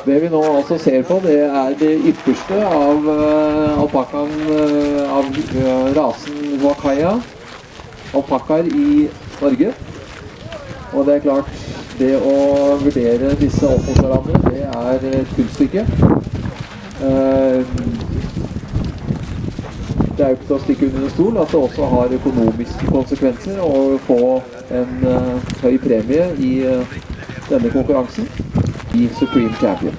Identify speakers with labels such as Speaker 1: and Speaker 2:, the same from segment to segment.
Speaker 1: Det vi nå altså ser på, det det ypperste av alpakkaen av rasen Wakaya, alpakkaer i Norge. Og det klart, det å vurdere disse opp mot hverandre, det et kunststykke. Det jo ikke til å stikke under en stol at det også har økonomiske konsekvenser å få en høy premie i denne konkurransen i Supreme Champion.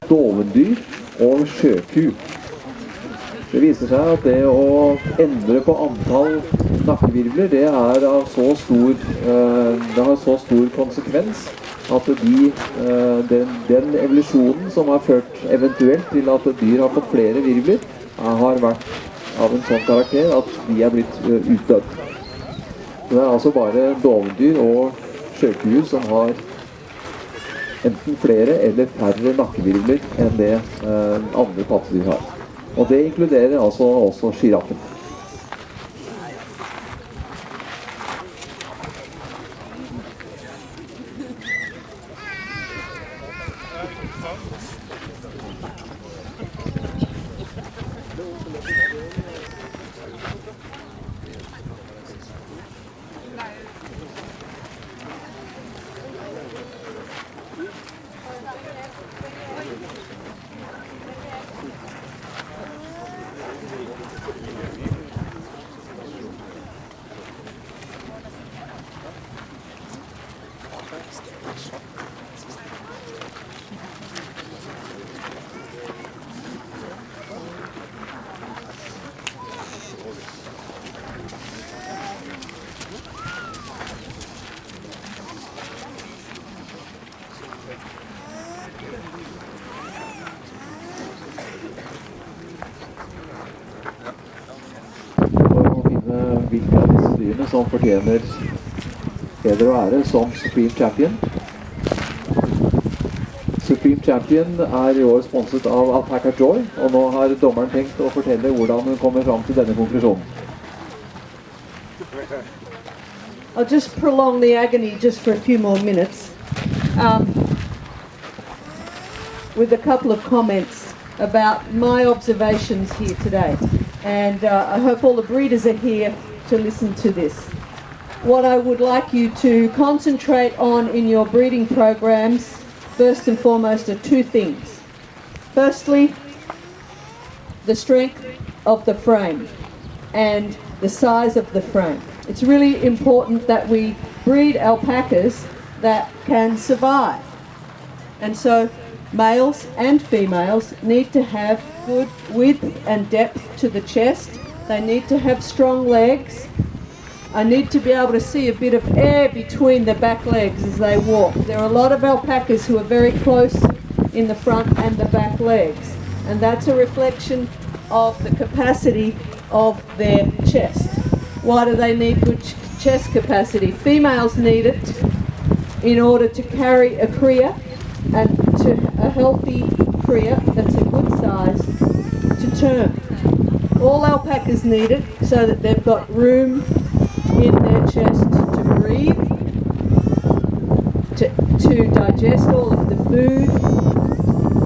Speaker 1: Dovendyr og sjøku. Det viser seg at det å endre på antall nakkevirvler, det har så stor konsekvens at den evolusjonen som har ført eventuelt til at dyr har fått flere virvler, har vært av en sånn karakter at de blitt utdødd. Det altså bare dovendyr og sjøkuer som har enten flere eller færre nakkevirvler enn det andre pattedyr har. Og det inkluderer altså også giraffen. Hvilke av disse dyrene som fortjener heder og ære som Supreme Champion. Supreme Champion I år sponset av Alpakkagården, og nå har dommeren tenkt å fortelle hvordan hun kommer fram til denne konklusjonen.
Speaker 2: I'll just prolong the agony just for a few more minutes with a couple of comments about my observations here today. And I hope all the breeders are here to listen to this. What I would like you to concentrate on in your breeding programs, first and foremost, are two things. Firstly, the strength of the frame and the size of the frame. It's really important that we breed alpacas that can survive. And so males and females need to have good width and depth to the chest. They need to have strong legs. I need to be able to see a bit of air between the back legs as they walk. There are a lot of alpacas who are very close in the front and the back legs, and that's a reflection of the capacity of their chest. Why do they need good chest capacity? Females need it in order to carry a cria, and to a healthy cria that's a good size to term. All alpacas need it so that they've got room in their chest to breathe, to digest all of the food,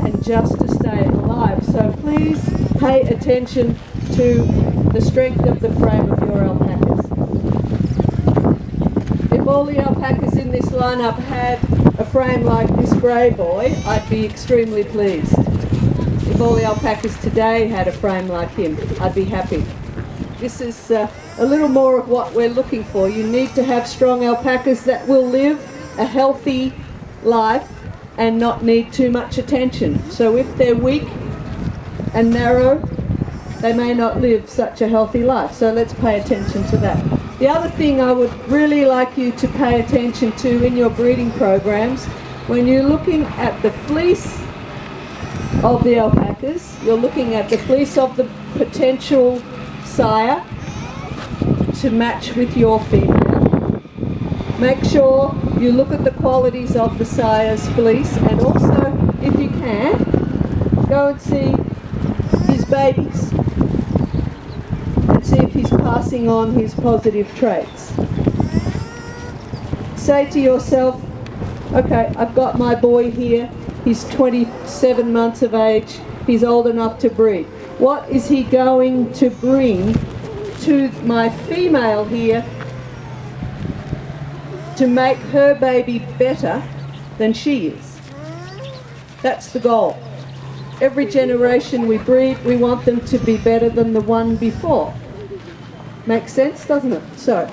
Speaker 2: and just to stay alive. So please pay attention to the strength of the frame of your alpacas. If all the alpacas in this lineup had a frame like this grey boy, I'd be extremely pleased. If all the alpacas today had a frame like him, I'd be happy. This is a little more of what we're looking for. You need to have strong alpacas that will live a healthy life and not need too much attention. So if they're weak and narrow, they may not live such a healthy life. So let's pay attention to that. The other thing I would really like you to pay attention to in your breeding programs, when you're looking at the fleece of the alpacas, you're looking at the fleece of the potential sire to match with your female. Make sure you look at the qualities of the sire's fleece, and also, if you can, go and see his babies and see if he's passing on his positive traits. Say to yourself, okay, I've got my boy here, he's 27 months of age, he's old enough to breed. What is he going to bring to my female here to make her baby better than she is? That's the goal. Every generation we breed, we want them to be better than the one before. Makes sense, doesn't it? So,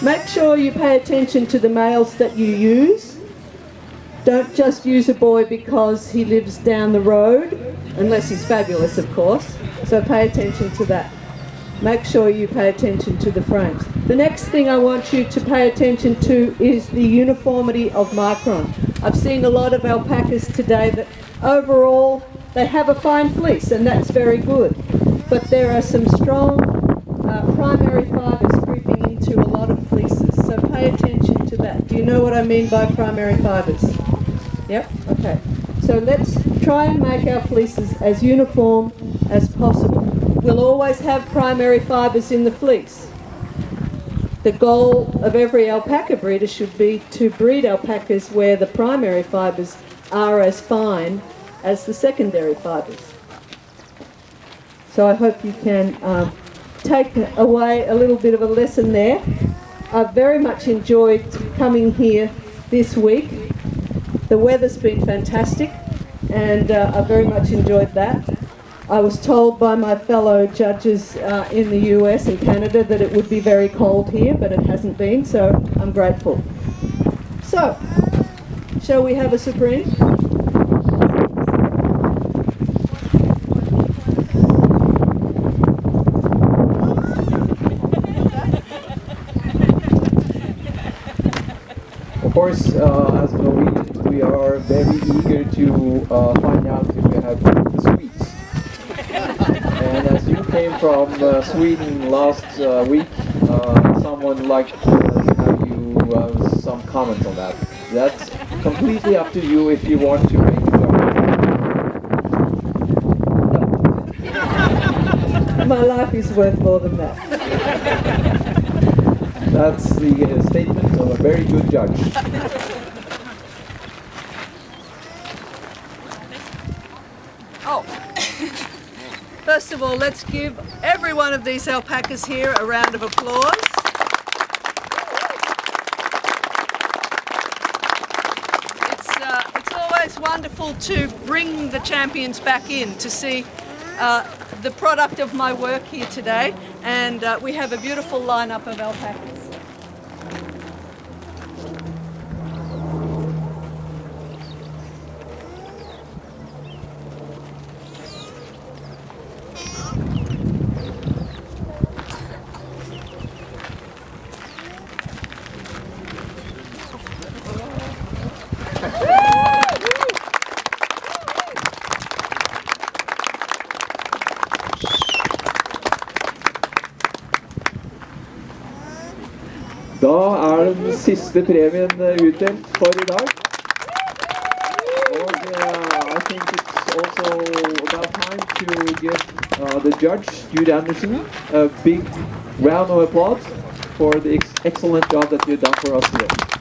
Speaker 2: make sure you pay attention to the males that you use. Don't just use a boy because he lives down the road, unless he's fabulous, of course. So pay attention to that. Make sure you pay attention to the frames. The next thing I want you to pay attention to is the uniformity of micron. I've seen a lot of alpacas today that overall they have a fine fleece, and that's very good. But there are some strong primary fibres creeping into a lot of fleeces. So pay attention to that. Do you know what I mean by primary fibres? Yep, okay. So let's try and make our fleeces as uniform as possible. We'll always have primary fibres in the fleece. The goal of every alpaca breeder should be to breed alpacas where the primary fibres are as fine as the secondary fibres. So I hope you can take away a little bit of a lesson there. I've very much enjoyed coming here this week. The weather's been fantastic, and I very much enjoyed that. I was told by my fellow judges in the US and Canada that it would be very cold here, but it hasn't been, so I'm grateful. So, shall we have a Supreme?
Speaker 1: Of course, as Norwegians, we are very eager to find out if we have the sweets. And as you came from Sweden last week, someone liked to have you some comments on that. That's completely up to you if you want to make a comment.
Speaker 2: My life is worth more than that.
Speaker 1: That's the statement of a very good judge.
Speaker 3: Oh, first of all, let's give every one of these alpacas here a round of applause. It's always wonderful to bring the champions back in to see the product of my work here today, and we have a beautiful lineup of alpacas.
Speaker 1: Da den siste premien utdelt for I dag. Og I think it's also about time to give the judge, Jude Anderson, a big round of applause for the excellent job that you've done for us today.